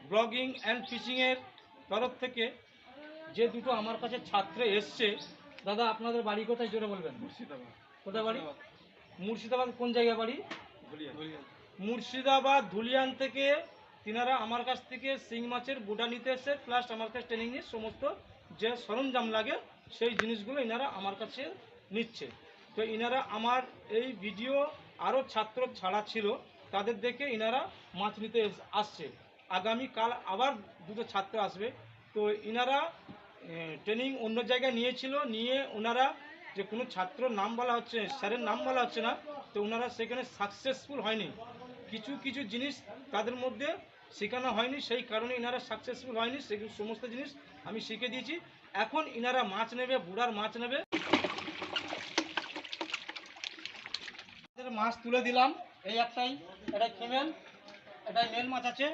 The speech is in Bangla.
ব্লগিং অ্যান্ড ফিশিংয়ের তরফ থেকে যে দুটো আমার কাছে ছাত্র এসছে। দাদা আপনাদের বাড়ি কোথায় জোরে বলবেন? মুর্শিদাবাদ। কোথায় বাড়ি? মুর্শিদাবাদ। কোন জায়গায় বাড়ি? ধুলিয়ান। মুর্শিদাবাদ ধুলিয়ান থেকে তিনারা আমার কাছ থেকে শিং মাছের বুটা নিতে এসে প্লাস আমার কাছে ট্রেনিং নিয়ে সমস্ত যে সরঞ্জাম লাগে সেই জিনিসগুলো ইনারা আমার কাছে নিচ্ছে। তো ইনারা আমার এই ভিডিও আরও ছাত্র ছাড়া ছিল, তাদের দেখে ইনারা মাছ নিতে আসছে। আগামীকাল আবার দুটো ছাত্র আসবে। তো ইনারা ট্রেনিং অন্য জায়গায় নিয়েছিল, নিয়ে ওনারা যে কোনো ছাত্রর নাম বলা হচ্ছে, স্যারের নাম বলা হচ্ছে না, তো ওনারা সেখানে সাকসেসফুল হয়নি। কিছু কিছু জিনিস তাদের মধ্যে শেখানো হয়নি, সেই কারণে ইনারা সাকসেসফুল হয়নি। সেগুলো সমস্ত জিনিস আমি শিখে দিয়েছি। এখন ইনারা মাছ নেবে, বুড়ার মাছ নেবে। মাছ তুলে দিলাম, এই একটাই, এটাই ফিমেল, এটাই মেল মাছ আছে।